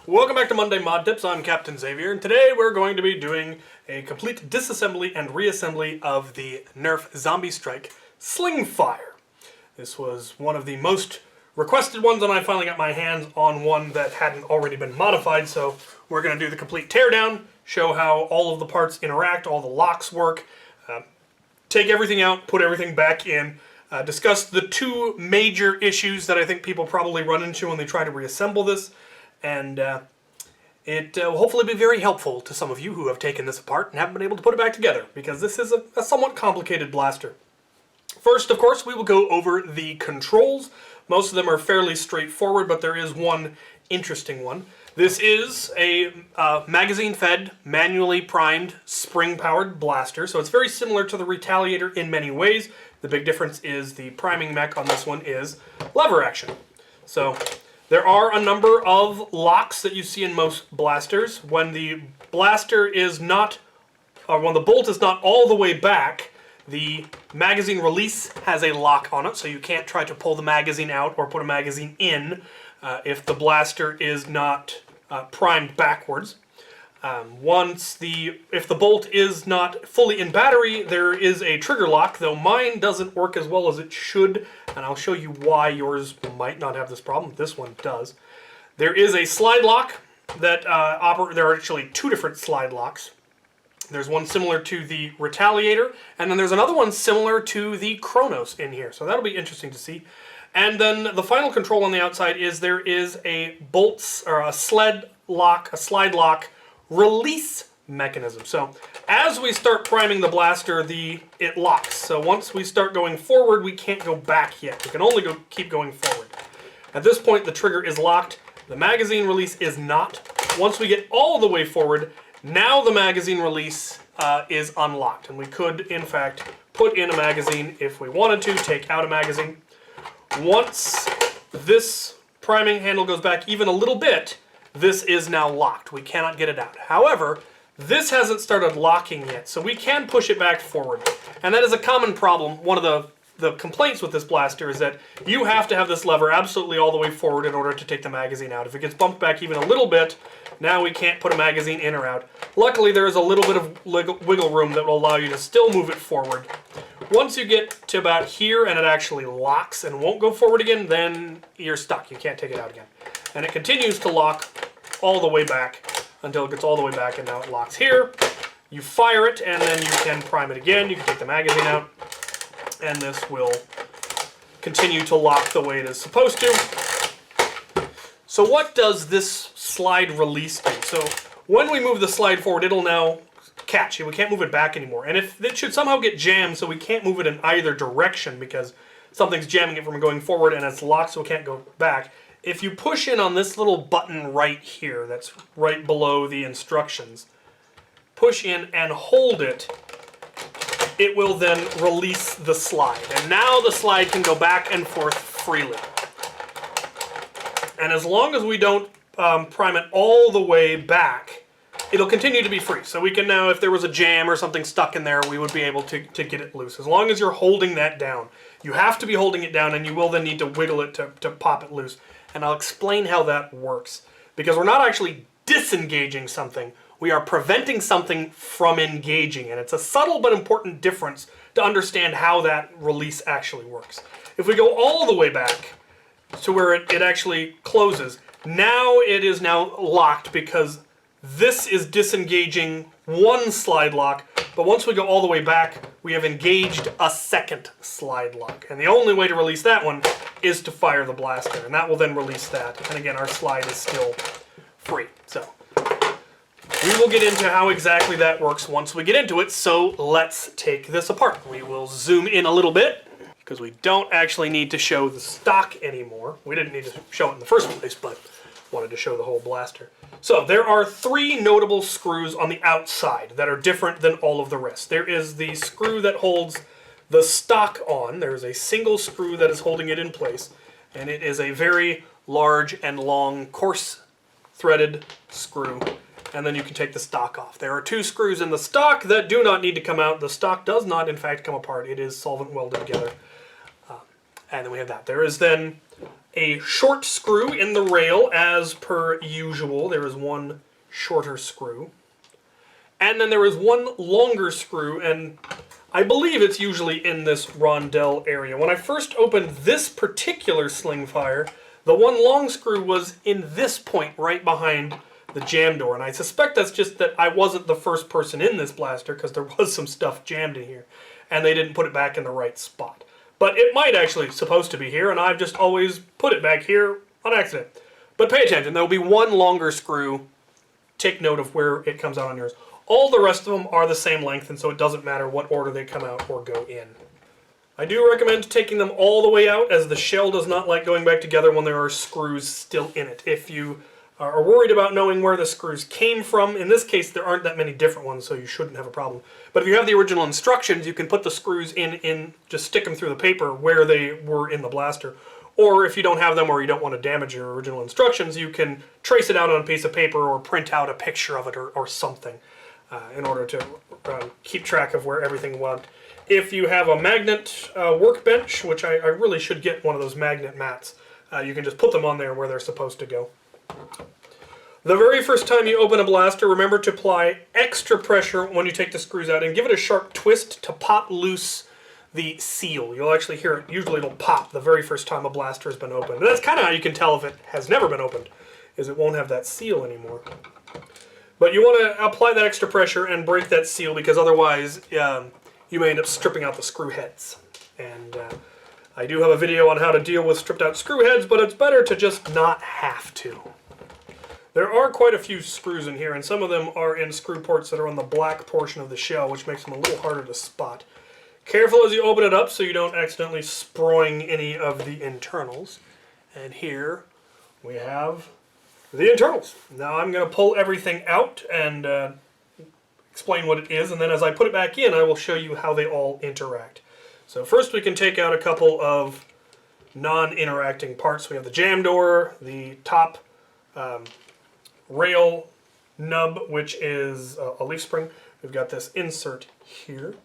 Welcome back to Monday Mod Tips. I'm Captain Xavier, and today we're going to be doing a complete disassembly and reassembly of the Nerf Zombie Strike Slingfire. This was one of the most requested ones, and I finally got my hands on one that hadn't already been modified, so we're going to do the complete teardown, show how all of the parts interact, all the locks work, take everything out, put everything back in, discuss the two major issues that I think people probably run into when they try to reassemble this, and it will hopefully be very helpful to some of you who have taken this apart and haven't been able to put it back together, because this is a somewhat complicated blaster. First, of course, we will go over the controls. Most of them are fairly straightforward, but there is one interesting one. This is a magazine-fed, manually primed, spring-powered blaster, so it's very similar to the Retaliator in many ways. The big difference is the priming mech on this one is lever action. So there are a number of locks that you see in most blasters. When the blaster is not, or when the bolt is not all the way back, the magazine release has a lock on it, so you can't try to pull the magazine out or put a magazine in if the blaster is not primed backwards. If the bolt is not fully in battery, there is a trigger lock, though mine doesn't work as well as it should, and I'll show you why yours might not have this problem. This one does. There is a slide lock that there are actually two different slide locks. There's one similar to the Retaliator, and then there's another one similar to the Kronos in here, so that'll be interesting to see. And then the final control on the outside is there is a slide lock release mechanism. So as we start priming the blaster, it locks. So once we start going forward, we can't go back yet. We can only keep going forward. At this point, the trigger is locked. The magazine release is not. Once we get all the way forward, now the magazine release is unlocked. And we could, in fact, put in a magazine if we wanted to, take out a magazine. Once this priming handle goes back even a little bit, this is now locked. We cannot get it out. However, this hasn't started locking yet, so we can push it back forward. And that is a common problem. One of the complaints with this blaster is that you have to have this lever absolutely all the way forward in order to take the magazine out. If it gets bumped back even a little bit, now we can't put a magazine in or out. Luckily, there is a little bit of wiggle room that will allow you to still move it forward. Once you get to about here and it actually locks and won't go forward again, then you're stuck. You can't take it out again. And it continues to lock all the way back until it gets all the way back, and now it locks here. You fire it, and then you can prime it again. You can take the magazine out, and this will continue to lock the way it is supposed to. So what does this slide release do? So when we move the slide forward, it'll now catch it. We can't move it back anymore. And if it should somehow get jammed, so we can't move it in either direction because something's jamming it from going forward and it's locked so it can't go back, if you push in on this little button right here, that's right below the instructions, push in and hold it, it will then release the slide. And now the slide can go back and forth freely. And as long as we don't prime it all the way back, it'll continue to be free. So we can now, if there was a jam or something stuck in there, we would be able to get it loose. As long as you're holding that down. You have to be holding it down, and you will then need to wiggle it to pop it loose. And I'll explain how that works. Because we're not actually disengaging something, we are preventing something from engaging. And it's a subtle but important difference to understand how that release actually works. If we go all the way back to where it actually closes, now it is now locked because this is disengaging one slide lock, but once we go all the way back, we have engaged a second slide lock. And the only way to release that one is to fire the blaster, and that will then release that. And again, our slide is still free. So we will get into how exactly that works once we get into it, so let's take this apart. We will zoom in a little bit, because we don't actually need to show the stock anymore. We didn't need to show it in the first place, but wanted to show the whole blaster. So there are three notable screws on the outside that are different than all of the rest. There is the screw that holds the stock on. There is a single screw that is holding it in place, and it is a very large and long coarse threaded screw, and then you can take the stock off. There are two screws in the stock that do not need to come out. The stock does not, in fact, come apart. It is solvent welded together. And then we have that. There is then a short screw in the rail as per usual. There is one shorter screw. And then there is one longer screw, and I believe it's usually in this rondelle area. When I first opened this particular Slingfire, the one long screw was in this point right behind the jam door, and I suspect that's just that I wasn't the first person in this blaster because there was some stuff jammed in here, and they didn't put it back in the right spot. But it might actually supposed to be here, and I've just always put it back here on accident. But pay attention, there will be one longer screw. Take note of where it comes out on yours. All the rest of them are the same length, and so it doesn't matter what order they come out or go in. I do recommend taking them all the way out, as the shell does not like going back together when there are screws still in it. If you are worried about knowing where the screws came from, in this case there aren't that many different ones, so you shouldn't have a problem. But if you have the original instructions, you can put the screws in just stick them through the paper where they were in the blaster. Or if you don't have them or you don't want to damage your original instructions, you can trace it out on a piece of paper or print out a picture of it or something. In order to keep track of where everything went. If you have a magnet workbench, which I really should get one of those magnet mats, you can just put them on there where they're supposed to go. The very first time you open a blaster, remember to apply extra pressure when you take the screws out and give it a sharp twist to pop loose the seal. You'll actually hear it, usually it'll pop the very first time a blaster has been opened. And that's kind of how you can tell if it has never been opened, is it won't have that seal anymore. But you want to apply that extra pressure and break that seal, because otherwise you may end up stripping out the screw heads. And I do have a video on how to deal with stripped out screw heads, but it's better to just not have to. There are quite a few screws in here, and some of them are in screw ports that are on the black portion of the shell, which makes them a little harder to spot. Careful as you open it up so you don't accidentally sproing any of the internals. And here we have the internals. Now I'm going to pull everything out and explain what it is, and then as I put it back in, I will show you how they all interact. So first we can take out a couple of non-interacting parts. We have the jam door, the top rail nub, which is a leaf spring. We've got this insert here.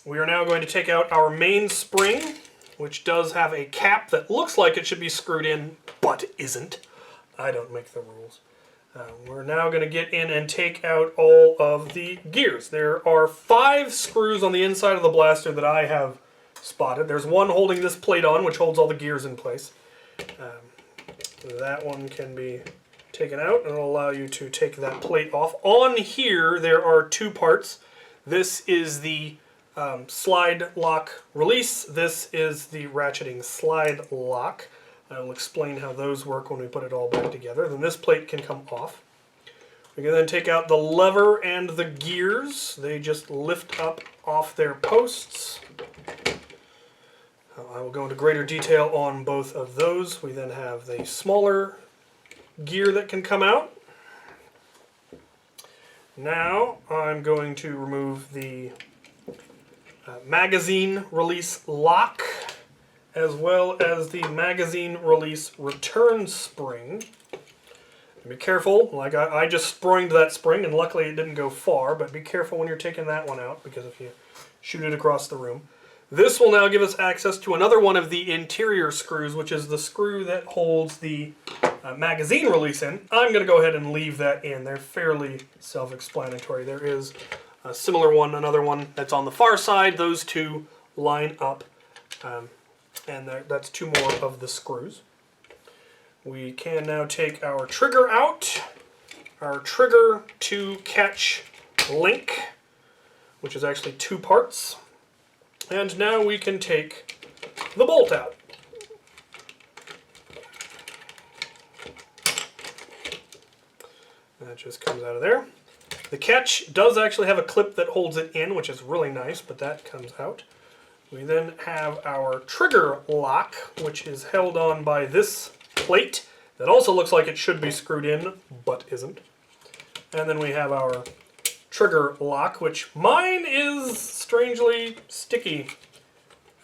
We are now going to take out our main spring, which does have a cap that looks like it should be screwed in, but isn't. I don't make the rules. We're now going to get in and take out all of the gears. There are 5 screws on the inside of the blaster that I have spotted. There's one holding this plate on, which holds all the gears in place. That one can be taken out, and it'll allow you to take that plate off. On here, there are 2 parts. This is the slide lock release. This is the ratcheting slide lock. I will explain how those work when we put it all back together. Then this plate can come off. We can then take out the lever and the gears. They just lift up off their posts. I will go into greater detail on both of those. We then have the smaller gear that can come out. Now I'm going to remove the magazine release lock, as well as the magazine release return spring. Be careful, like I just springed that spring, and luckily it didn't go far, but be careful when you're taking that one out, because if you shoot it across the room. This will now give us access to another one of the interior screws, which is the screw that holds the magazine release in. I'm going to go ahead and leave that in. They're fairly self-explanatory. There is a similar one, another one that's on the far side. Those two line up, and that's 2 more of the screws. We can now take our trigger out, our trigger to catch link, which is actually 2 parts. And now we can take the bolt out. That just comes out of there. The catch does actually have a clip that holds it in, which is really nice, but that comes out. We then have our trigger lock, which is held on by this plate that also looks like it should be screwed in, but isn't. And then we have our trigger lock, which mine is strangely sticky.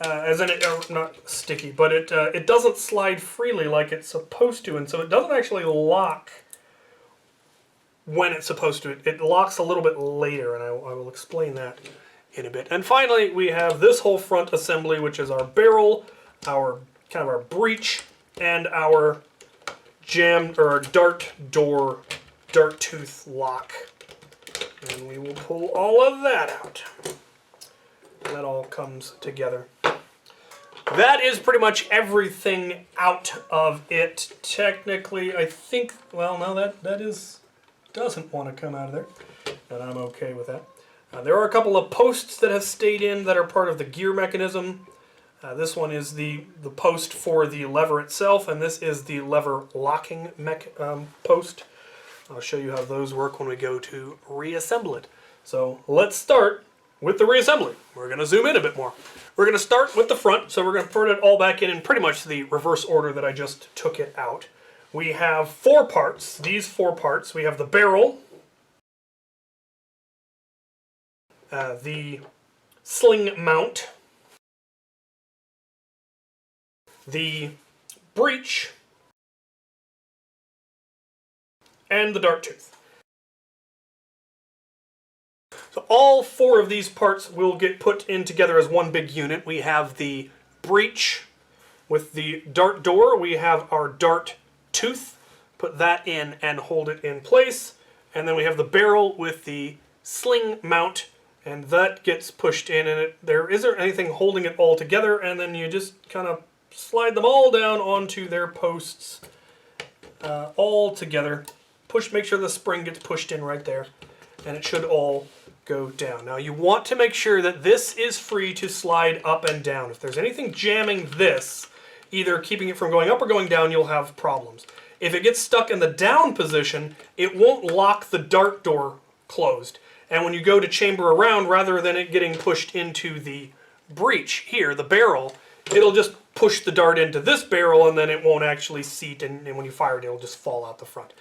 As in, not sticky, but it doesn't slide freely like it's supposed to, and so it doesn't actually lock when it's supposed to. It locks a little bit later, and I will explain that in a bit. And finally, we have this whole front assembly, which is our barrel, our kind of our breech and our our dart door, dart tooth lock. And we will pull all of that out. That all comes together. That is pretty much everything out of it. Technically, I think, well, no, that doesn't want to come out of there, and I'm okay with that. There are a couple of posts that have stayed in that are part of the gear mechanism. This one is the post for the lever itself, and this is the lever locking post. I'll show you how those work when we go to reassemble it. So let's start with the reassembly. We're going to zoom in a bit more. We're going to start with the front, so we're going to put it all back in pretty much the reverse order that I just took it out. We have 4 parts. These 4 parts. We have the barrel, the sling mount, the breech, and the dart tooth. So all 4 of these parts will get put in together as one big unit. We have the breech with the dart door. We have our dart tooth. Put that in and hold it in place. And then we have the barrel with the sling mount, and that gets pushed in, and there isn't anything holding it all together, and then you just kind of slide them all down onto their posts all together. Make sure the spring gets pushed in right there, and it should all go down. Now you want to make sure that this is free to slide up and down. If there's anything jamming this, either keeping it from going up or going down, you'll have problems. If it gets stuck in the down position, it won't lock the dart door closed. And when you go to chamber around, rather than it getting pushed into the breech here, the barrel, it'll just push the dart into this barrel, and then it won't actually seat, and when you fire it, it'll just fall out the front.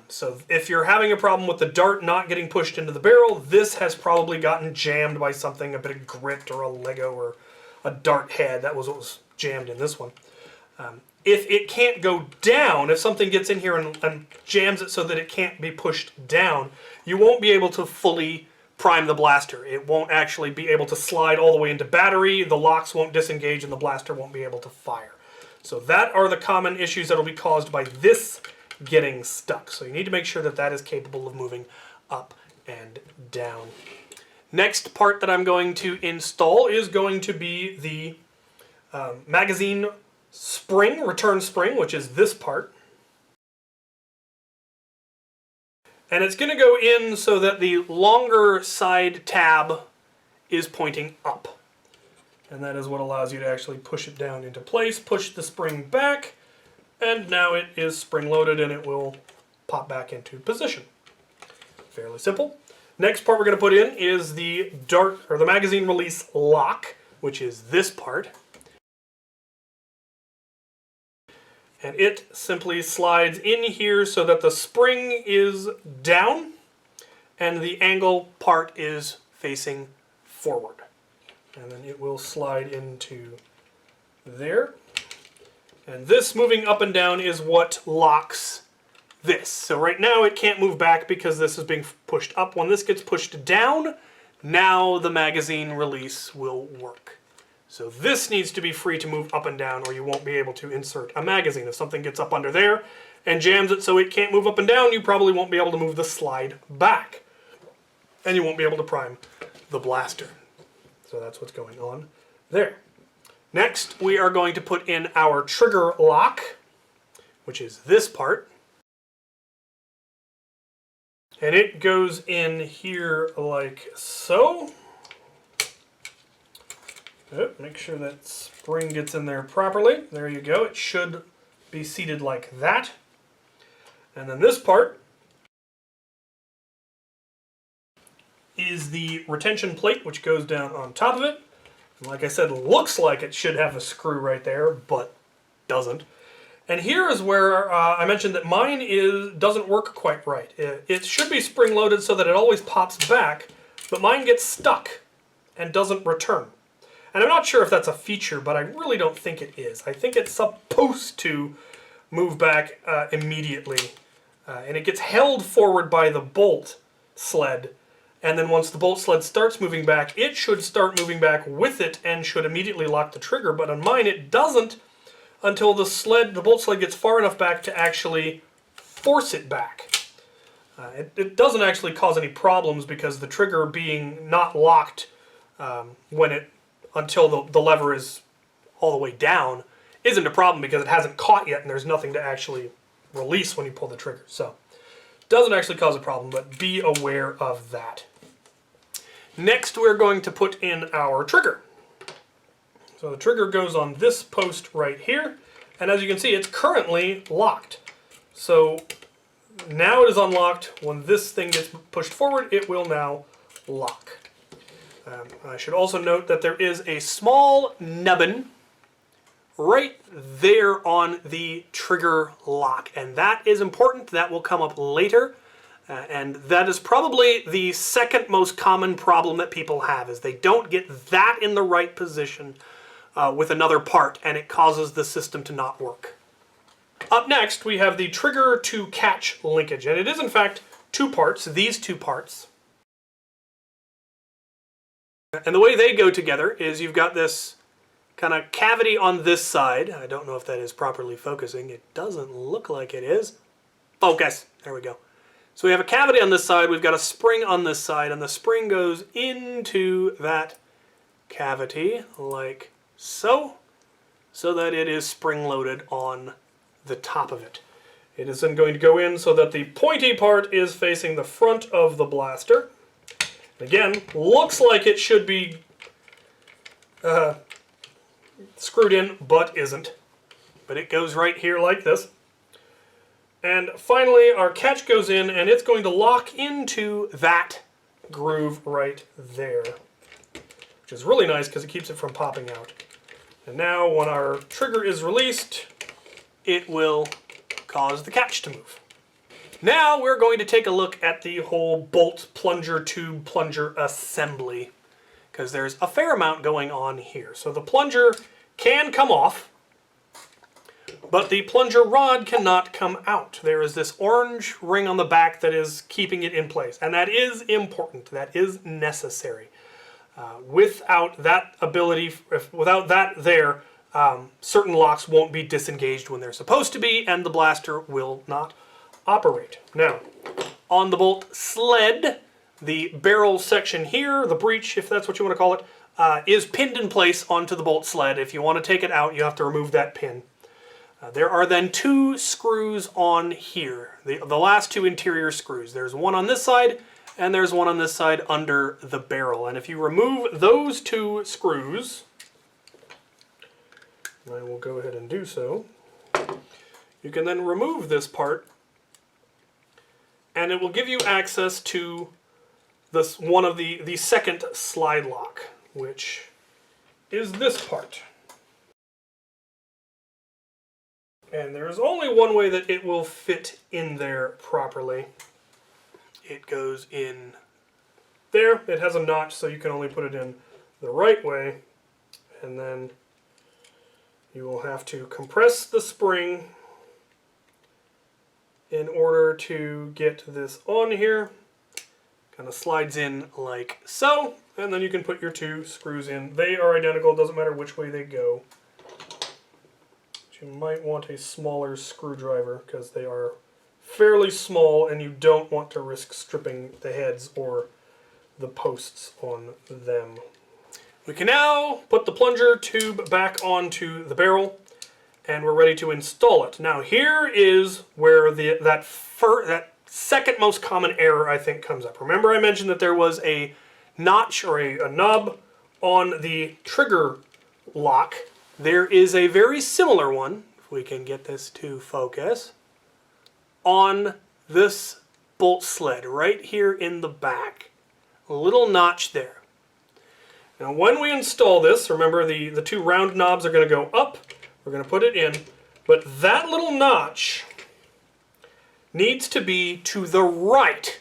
So if you're having a problem with the dart not getting pushed into the barrel, this has probably gotten jammed by something, a bit of grit or a Lego or a dart head. That was what was jammed in this one. If it can't go down, if something gets in here and jams it so that it can't be pushed down, you won't be able to fully prime the blaster. It won't actually be able to slide all the way into battery, the locks won't disengage, and the blaster won't be able to fire. So that are the common issues that will be caused by this getting stuck. So you need to make sure that that is capable of moving up and down. Next part that I'm going to install is going to be the magazine spring, return spring, which is this part. And it's going to go in so that the longer side tab is pointing up. And that is what allows you to actually push it down into place, push the spring back, and now it is spring-loaded and it will pop back into position. Fairly simple. Next part we're going to put in is the the magazine release lock, which is this part. And it simply slides in here so that the spring is down and the angle part is facing forward. And then it will slide into there. And this moving up and down is what locks this. So right now it can't move back because this is being pushed up. When this gets pushed down, now the magazine release will work. So this needs to be free to move up and down, or you won't be able to insert a magazine. If something gets up under there and jams it so it can't move up and down, you probably won't be able to move the slide back. And you won't be able to prime the blaster. So that's what's going on there. Next, we are going to put in our trigger lock, which is this part. And it goes in here like so. Oh, make sure that spring gets in there properly. There you go. It should be seated like that. And then this part is the retention plate, which goes down on top of it. And like I said, looks like it should have a screw right there, but doesn't. And here is where I mentioned that mine doesn't work quite right. It should be spring-loaded so that it always pops back, but mine gets stuck and doesn't return. And I'm not sure if that's a feature, but I really don't think it is. I think it's supposed to move back immediately. And it gets held forward by the bolt sled. And then once the bolt sled starts moving back, it should start moving back with it and should immediately lock the trigger. But on mine, it doesn't until the bolt sled gets far enough back to actually force it back. It doesn't actually cause any problems because the trigger being not locked until the lever is all the way down isn't a problem because it hasn't caught yet and there's nothing to actually release when you pull the trigger. So it doesn't actually cause a problem, but be aware of that. Next, we're going to put in our trigger. So the trigger goes on this post right here, and as you can see, it's currently locked. So now it is unlocked. When this thing gets pushed forward, it will now lock. I should also note that there is a small nubbin right there on the trigger lock, and that is important. That will come up later, and that is probably the second most common problem that people have, is they don't get that in the right position with another part, and it causes the system to not work. Up next, we have the trigger to catch linkage, and it is in fact two parts, these two parts. And the way they go together is you've got this kind of cavity on this side. I don't know if that is properly focusing. It doesn't look like it is. Focus. There we go. So we have a cavity on this side. We've got a spring on this side, and the spring goes into that cavity like so that it is spring-loaded on the top of it. It is then going to go in so that the pointy part is facing the front of the blaster. Again, looks like it should be screwed in, but isn't. But it goes right here like this. And finally, our catch goes in, and it's going to lock into that groove right there, which is really nice because it keeps it from popping out. And now, when our trigger is released, it will cause the catch to move. Now we're going to take a look at the whole bolt plunger tube plunger assembly, because there's a fair amount going on here. So the plunger can come off, but the plunger rod cannot come out. There is this orange ring on the back that is keeping it in place, and that is important. That is necessary. Without that ability, without that there, certain locks won't be disengaged when they're supposed to be, and the blaster will not operate. Now, on the bolt sled, the barrel section here, the breech, if that's what you want to call it, is pinned in place onto the bolt sled. If you want to take it out, you have to remove that pin. There are then two screws on here, the last two interior screws. There's one on this side, and there's one on this side under the barrel. And if you remove those two screws, I will go ahead and do so, you can then remove this part, and it will give you access to this one of the second slide lock, which is this part. And there is only one way that it will fit in there properly. It goes in there. It has a notch, so you can only put it in the right way. And then you will have to compress the spring in order to get this on here. Kind of slides in like so, and then you can put your two screws in. They are identical, doesn't matter which way they go. But you might want a smaller screwdriver because they are fairly small and you don't want to risk stripping the heads or the posts on them. We can now put the plunger tube back onto the barrel, and we're ready to install it. Now here is where that second most common error I think comes up. Remember I mentioned that there was a notch or a knob on the trigger lock. There is a very similar one, if we can get this to focus, on this bolt sled right here in the back. A little notch there. Now when we install this, remember the two round knobs are going to go up. We're going to put it in, but that little notch needs to be to the right.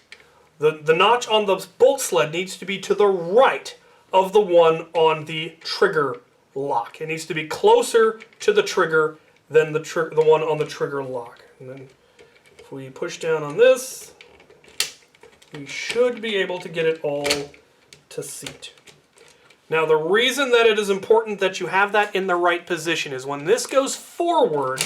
The notch on the bolt sled needs to be to the right of the one on the trigger lock. It needs to be closer to the trigger than the one on the trigger lock. And then if we push down on this, we should be able to get it all to seat. Now the reason that it is important that you have that in the right position is when this goes forward,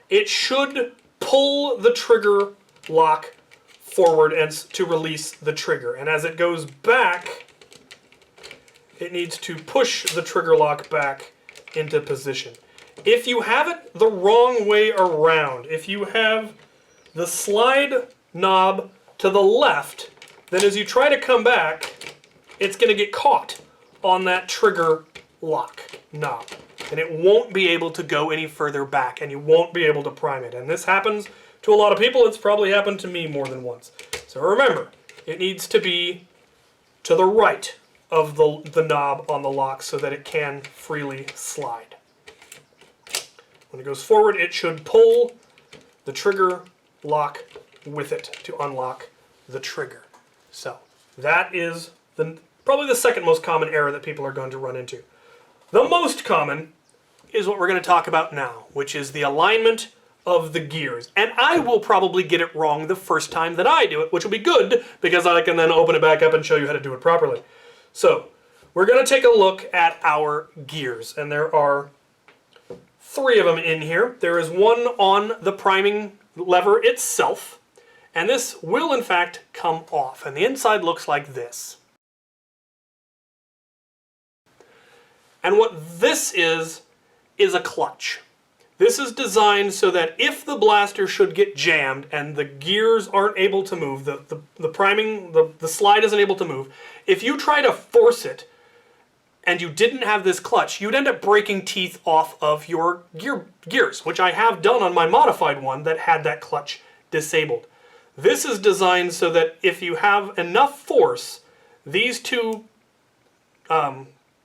it should pull the trigger lock forward and to release the trigger. And as it goes back, it needs to push the trigger lock back into position. If you have it the wrong way around, if you have the slide knob to the left, then as you try to come back, it's going to get caught on that trigger lock knob. And it won't be able to go any further back, and you won't be able to prime it. And this happens to a lot of people. It's probably happened to me more than once. So remember, it needs to be to the right of the knob on the lock so that it can freely slide. When it goes forward, it should pull the trigger lock with it to unlock the trigger. So that is probably the second most common error that people are going to run into. The most common is what we're going to talk about now, which is the alignment of the gears. And I will probably get it wrong the first time that I do it, which will be good because I can then open it back up and show you how to do it properly. So we're going to take a look at our gears, and there are 3 of them in here. There is one on the priming lever itself, and this will in fact come off, and the inside looks like this. And what this is a clutch. This is designed so that if the blaster should get jammed and the gears aren't able to move, the slide isn't able to move, if you try to force it and you didn't have this clutch, you'd end up breaking teeth off of your gears, which I have done on my modified one that had that clutch disabled. This is designed so that if you have enough force, these 2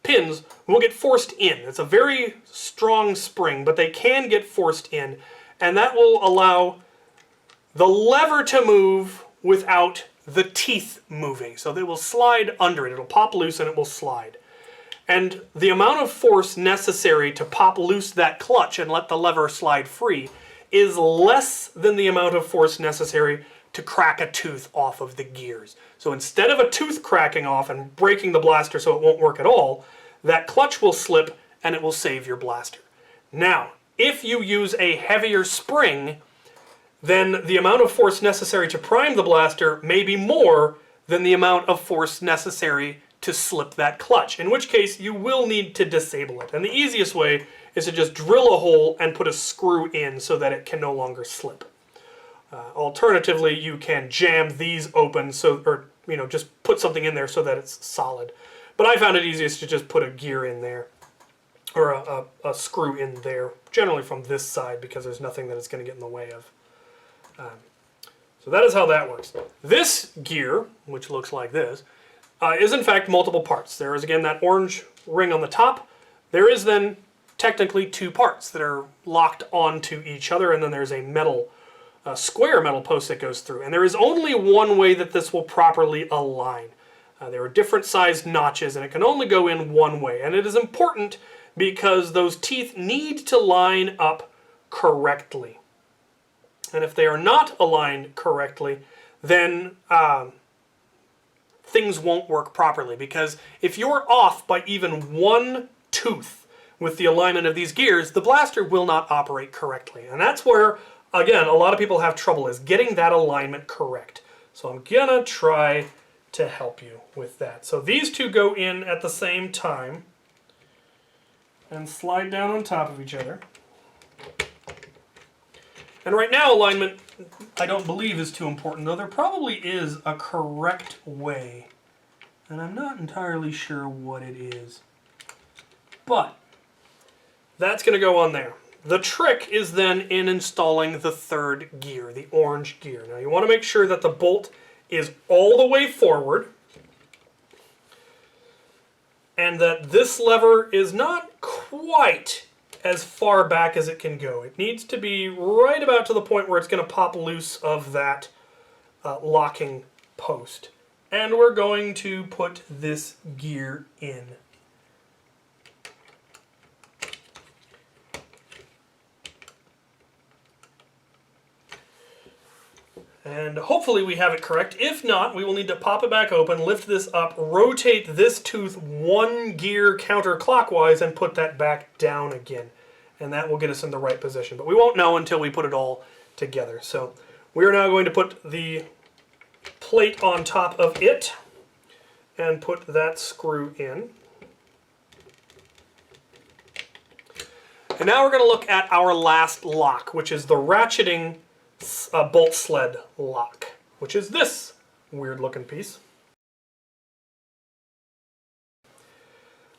pins will get forced in. It's a very strong spring, but they can get forced in, and that will allow the lever to move without the teeth moving. So they will slide under it. It'll pop loose and it will slide. And the amount of force necessary to pop loose that clutch and let the lever slide free is less than the amount of force necessary to crack a tooth off of the gears. So instead of a tooth cracking off and breaking the blaster so it won't work at all, that clutch will slip and it will save your blaster. Now, if you use a heavier spring, then the amount of force necessary to prime the blaster may be more than the amount of force necessary to slip that clutch, in which case you will need to disable it. And the easiest way is to just drill a hole and put a screw in so that it can no longer slip. Alternatively, you can jam these open, or just put something in there so that it's solid. But I found it easiest to just put a gear in there, or a screw in there, generally from this side because there's nothing that it's going to get in the way of. So that is how that works. This gear, which looks like this, is in fact multiple parts. There is again that orange ring on the top. There is then technically 2 parts that are locked onto each other, and then there's a square metal post that goes through. And there is only one way that this will properly align. There are different sized notches, and it can only go in one way. And it is important because those teeth need to line up correctly. And if they are not aligned correctly, then things won't work properly. Because if you're off by even 1 tooth with the alignment of these gears, the blaster will not operate correctly. And that's where, again, a lot of people have trouble, is getting that alignment correct. So I'm gonna try to help you with that. So these 2 go in at the same time and slide down on top of each other. And right now alignment, I don't believe, is too important, though there probably is a correct way, and I'm not entirely sure what it is. But that's going to go on there. The trick is then in installing the 3rd gear, the orange gear. Now you want to make sure that the bolt is all the way forward, and that this lever is not quite as far back as it can go. It needs to be right about to the point where it's going to pop loose of that locking post. And we're going to put this gear in. And hopefully we have it correct. If not, we will need to pop it back open, lift this up, rotate this tooth 1 gear counterclockwise, and put that back down again. And that will get us in the right position. But we won't know until we put it all together. So we are now going to put the plate on top of it and put that screw in. And now we're going to look at our last lock, which is the ratcheting bolt sled lock, which is this weird looking piece.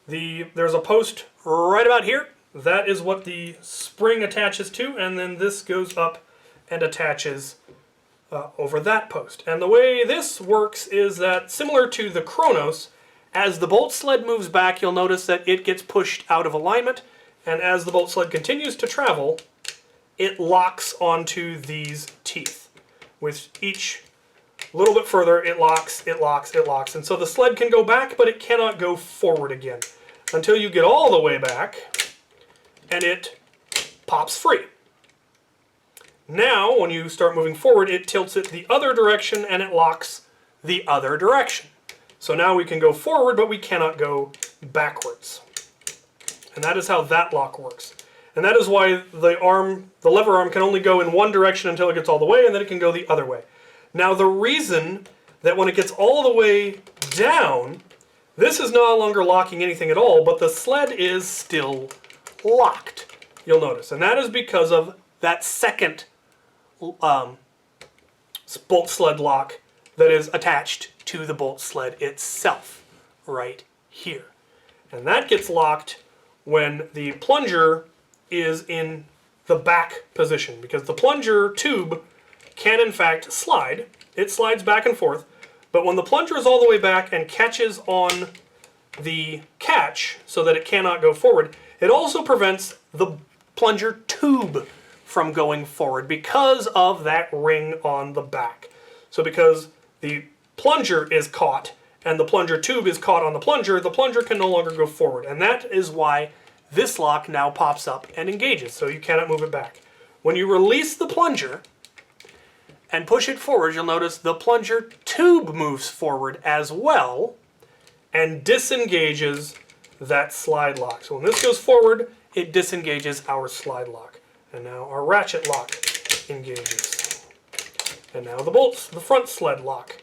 There's a post right about here. That is what the spring attaches to, and then this goes up and attaches over that post. And the way this works is that, similar to the Kronos, as the bolt sled moves back, you'll notice that it gets pushed out of alignment, and as the bolt sled continues to travel, it locks onto these teeth. With each little bit further, it locks, it locks, it locks. And so the sled can go back, but it cannot go forward again until you get all the way back and it pops free. Now, when you start moving forward, it tilts it the other direction and it locks the other direction. So now we can go forward, but we cannot go backwards. And that is how that lock works. And that is why the lever arm can only go in one direction until it gets all the way, and then it can go the other way. Now the reason that when it gets all the way down, this is no longer locking anything at all, but the sled is still locked, you'll notice. And that is because of that second bolt sled lock that is attached to the bolt sled itself, right here. And that gets locked when the plunger is in the back position, because the plunger tube can in fact slide. It slides back and forth, but when the plunger is all the way back and catches on the catch so that it cannot go forward, it also prevents the plunger tube from going forward because of that ring on the back. So because the plunger is caught and the plunger tube is caught on the plunger can no longer go forward. And that is why this lock now pops up and engages, so you cannot move it back. When you release the plunger and push it forward, you'll notice the plunger tube moves forward as well and disengages that slide lock. So when this goes forward, it disengages our slide lock. And now our ratchet lock engages. And now the front sled lock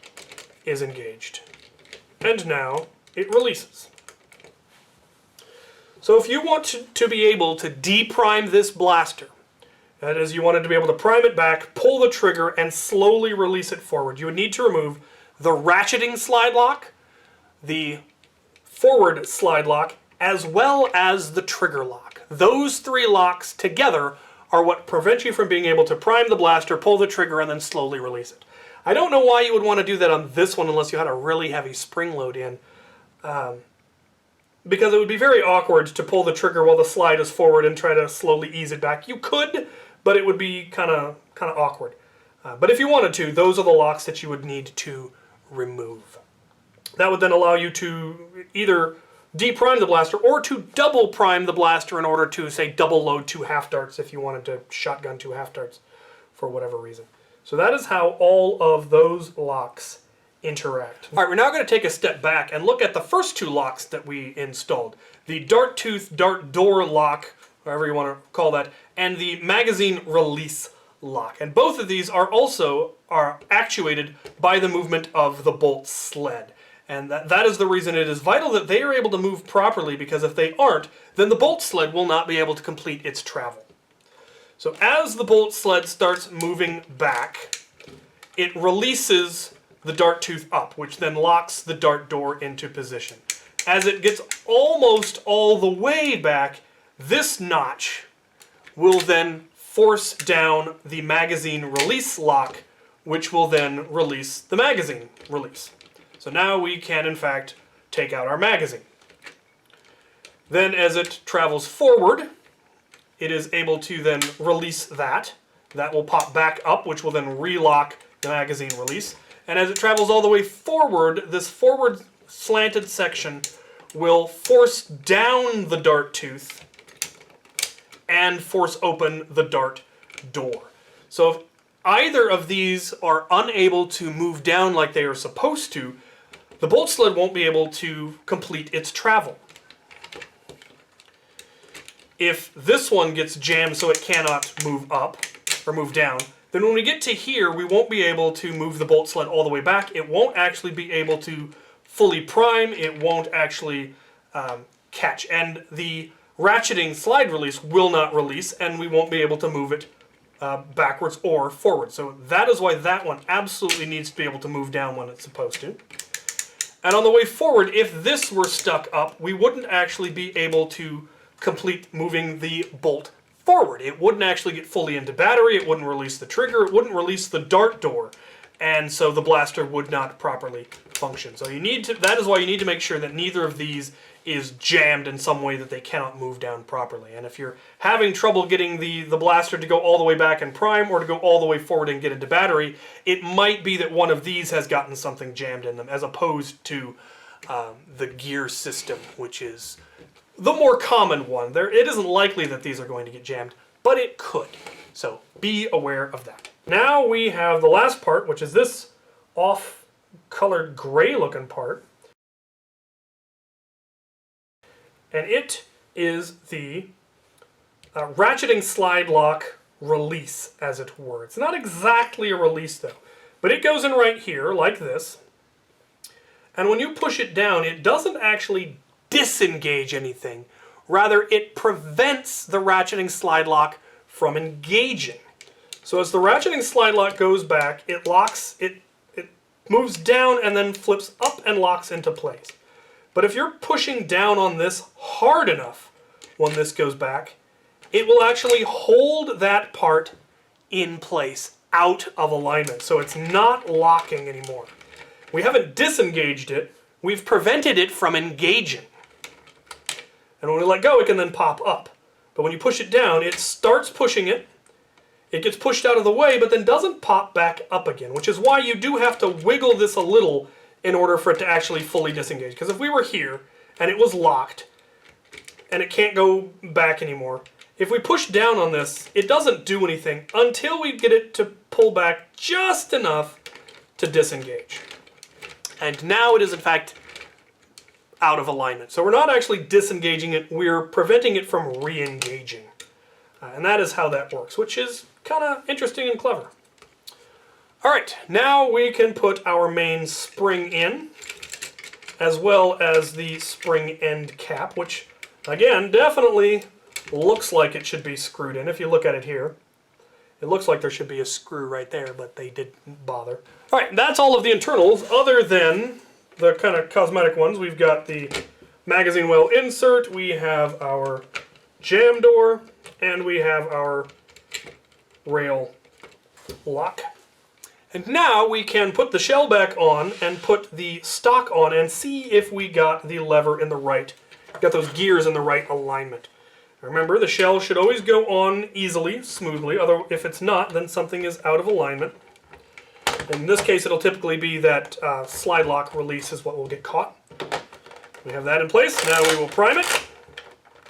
is engaged. And now it releases. So if you want to be able to deprime this blaster, that is, you wanted to be able to prime it back, pull the trigger, and slowly release it forward, you would need to remove the ratcheting slide lock, the forward slide lock, as well as the trigger lock. Those three locks together are what prevent you from being able to prime the blaster, pull the trigger, and then slowly release it. I don't know why you would want to do that on this one unless you had a really heavy spring load in. Because it would be very awkward to pull the trigger while the slide is forward and try to slowly ease it back. You could, but it would be kind of awkward. But if you wanted to, those are the locks that you would need to remove. That would then allow you to either deprime the blaster or to double prime the blaster in order to, say, double load 2 half darts if you wanted to shotgun 2 half darts for whatever reason. So that is how all of those locks interact. All right, we're now going to take a step back and look at the first 2 locks that we installed. The dart tooth, dart door lock, whatever you want to call that, and the magazine release lock. And both of these are actuated by the movement of the bolt sled. And that is the reason it is vital that they are able to move properly, because if they aren't, then the bolt sled will not be able to complete its travel. So as the bolt sled starts moving back, it releases the dart tooth up, which then locks the dart door into position. As it gets almost all the way back, this notch will then force down the magazine release lock, which will then release the magazine release. So now we can, in fact, take out our magazine. Then as it travels forward, it is able to then release that. That will pop back up, which will then relock the magazine release. And as it travels all the way forward, this forward slanted section will force down the dart tooth and force open the dart door. So either of these are unable to move down like they are supposed to, the bolt sled won't be able to complete its travel. If this one gets jammed so it cannot move up or move down, then when we get to here, we won't be able to move the bolt sled all the way back. It won't actually be able to fully prime. It won't actually catch. And the ratcheting slide release will not release, and we won't be able to move it backwards or forward. So that is why that one absolutely needs to be able to move down when it's supposed to. And on the way forward, if this were stuck up, we wouldn't actually be able to complete moving the bolt forward. It wouldn't actually get fully into battery, it wouldn't release the trigger, it wouldn't release the dart door, and so the blaster would not properly function. So you need to, that is why you need to make sure that neither of these is jammed in some way that they cannot move down properly. And if you're having trouble getting the blaster to go all the way back and prime, or to go all the way forward and get into battery, it might be that one of these has gotten something jammed in them, as opposed to the gear system, which is the more common one. It isn't likely that these are going to get jammed, but it could. So be aware of that. Now we have the last part, which is this off-colored gray-looking part. And it is the ratcheting slide lock release, as it were. It's not exactly a release, though. But it goes in right here, like this. And when you push it down, it doesn't actually disengage anything. Rather, it prevents the ratcheting slide lock from engaging. So as the ratcheting slide lock goes back, it locks, it moves down and then flips up and locks into place. But if you're pushing down on this hard enough when this goes back, it will actually hold that part in place, out of alignment. So it's not locking anymore. We haven't disengaged it, we've prevented it from engaging. And when we let go, it can then pop up. But when you push it down, it starts pushing it, it gets pushed out of the way, but then doesn't pop back up again, which is why you do have to wiggle this a little in order for it to actually fully disengage. Because if we were here, and it was locked, and it can't go back anymore, if we push down on this, it doesn't do anything until we get it to pull back just enough to disengage. And now it is, in fact, out of alignment. So we're not actually disengaging it, we're preventing it from re-engaging. And that is how that works, which is kind of interesting and clever. Alright, now we can put our main spring in, as well as the spring end cap, which, again, definitely looks like it should be screwed in. If you look at it here, it looks like there should be a screw right there, but they didn't bother. Alright, that's all of the internals, other than the kind of cosmetic ones. We've got the magazine well insert, we have our jam door, and we have our rail lock. And now we can put the shell back on and put the stock on and see if we got the lever in the right, got those gears in the right alignment. Remember, the shell should always go on easily, smoothly, although if it's not, then something is out of alignment. In this case, it'll typically be that slide lock release is what will get caught. We have that in place. Now we will prime it.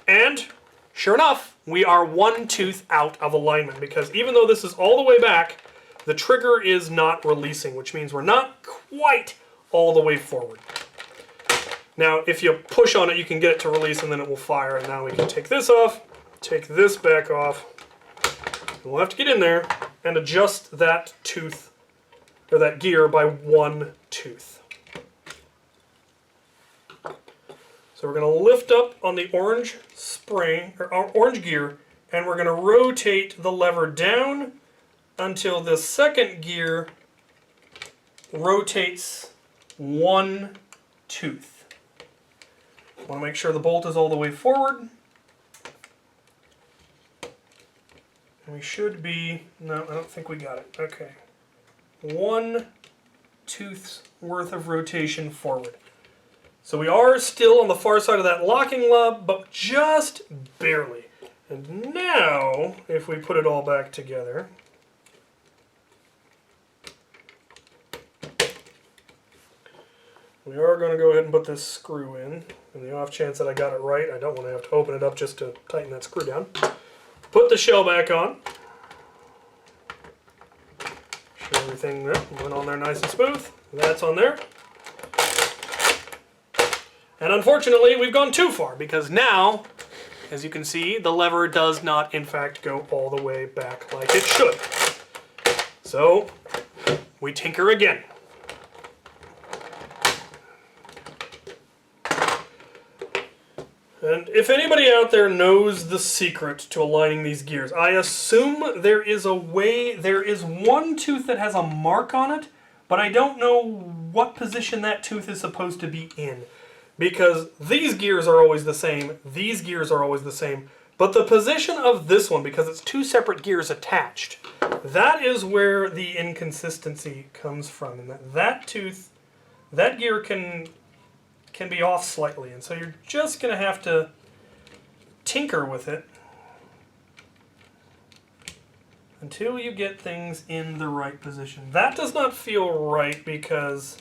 And sure enough, we are one tooth out of alignment, because even though this is all the way back, the trigger is not releasing, which means we're not quite all the way forward. Now, if you push on it, you can get it to release, and then it will fire. And now we can take this off, take this back off. We'll have to get in there and adjust that tooth, or that gear, by one tooth. So we're going to lift up on the orange spring, or orange gear, and we're going to rotate the lever down until the second gear rotates one tooth. Want to make sure the bolt is all the way forward. And we should be, no, I don't think we got it. Okay. One tooth's worth of rotation forward. So we are still on the far side of that locking lub, but just barely. And now, if we put it all back together, we are going to go ahead and put this screw in. In the off chance that I got it right, I don't want to have to open it up just to tighten that screw down. Put the shell back on. everything went on there nice and smooth. That's on there. And unfortunately, we've gone too far, because now, as you can see, the lever does not, in fact, go all the way back like it should. So, we tinker again. And if anybody out there knows the secret to aligning these gears, I assume there is a way, there is one tooth that has a mark on it, but I don't know what position that tooth is supposed to be in. Because these gears are always the same, these gears are always the same, but the position of this one, because it's two separate gears attached, that is where the inconsistency comes from. And that tooth, that gear can be off slightly, and so you're just going to have to tinker with it until you get things in the right position. That does not feel right because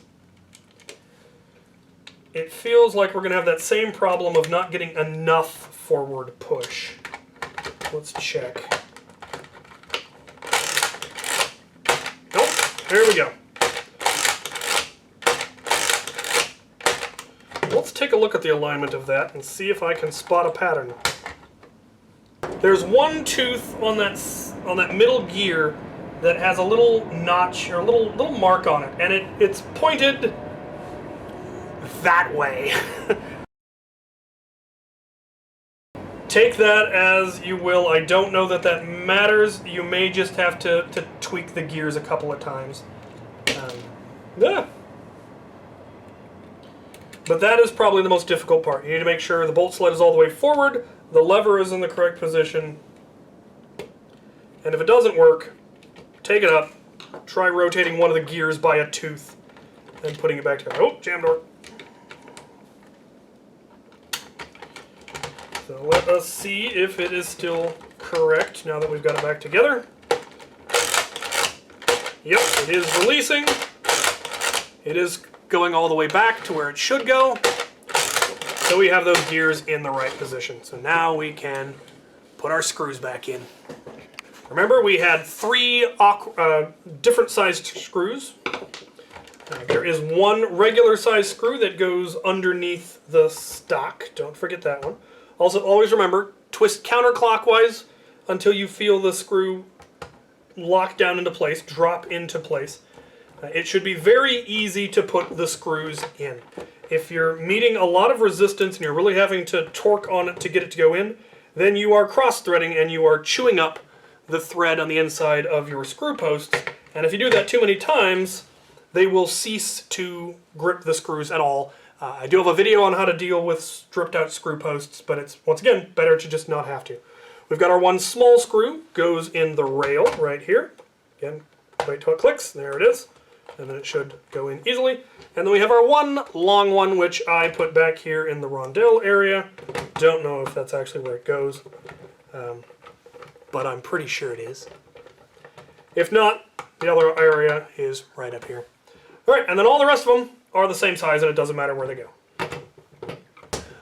it feels like we're going to have that same problem of not getting enough forward push. Let's check. Nope, there we go. Let's take a look at the alignment of that and see if I can spot a pattern. There's one tooth on that middle gear that has a little notch or a little mark on it, and it's pointed that way. Take that as you will. I don't know that that matters. You may just have to tweak the gears a couple of times. Yeah. But that is probably the most difficult part. You need to make sure the bolt sled is all the way forward, the lever is in the correct position, and if it doesn't work, take it up, try rotating one of the gears by a tooth, and putting it back together. Oh, jam door. So let us see if it is still correct now that we've got it back together. Yep, it is releasing. It is going all the way back to where it should go. So we have those gears in the right position. So now we can put our screws back in. Remember, we had 3 different sized screws. There is one regular sized screw that goes underneath the stock. Don't forget that one. Also, always remember, twist counterclockwise until you feel the screw lock down into place, drop into place. It should be very easy to put the screws in. If you're meeting a lot of resistance and you're really having to torque on it to get it to go in, then you are cross-threading and you are chewing up the thread on the inside of your screw posts. And if you do that too many times, they will cease to grip the screws at all. I do have a video on how to deal with stripped out screw posts, but it's, once again, better to just not have to. We've got our one small screw, goes in the rail right here. Again, wait till it clicks, there it is. And then it should go in easily. And then we have our one long one, which I put back here in the rondelle area. Don't know if that's actually where it goes, but I'm pretty sure it is. If not, the other area is right up here. All right, and then all the rest of them are the same size, and it doesn't matter where they go.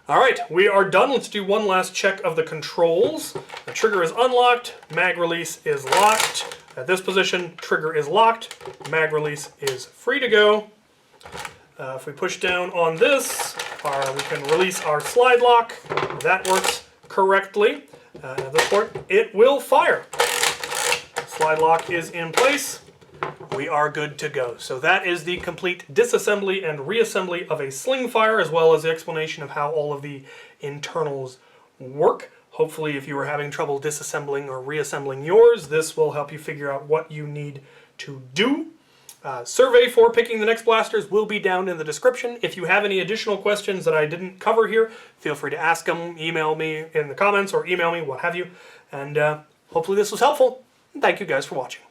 All right, we are done. Let's do one last check of the controls. The trigger is unlocked, mag release is locked. At this position, trigger is locked, mag release is free to go. If we push down on this, we can release our slide lock. That works correctly. At this point, it will fire. Slide lock is in place. We are good to go. So that is the complete disassembly and reassembly of a Slingfire, as well as the explanation of how all of the internals work. Hopefully, if you were having trouble disassembling or reassembling yours, this will help you figure out what you need to do. Survey for picking the next blasters will be down in the description. If you have any additional questions that I didn't cover here, feel free to ask them, email me in the comments, or email me, what have you. And hopefully this was helpful. Thank you guys for watching.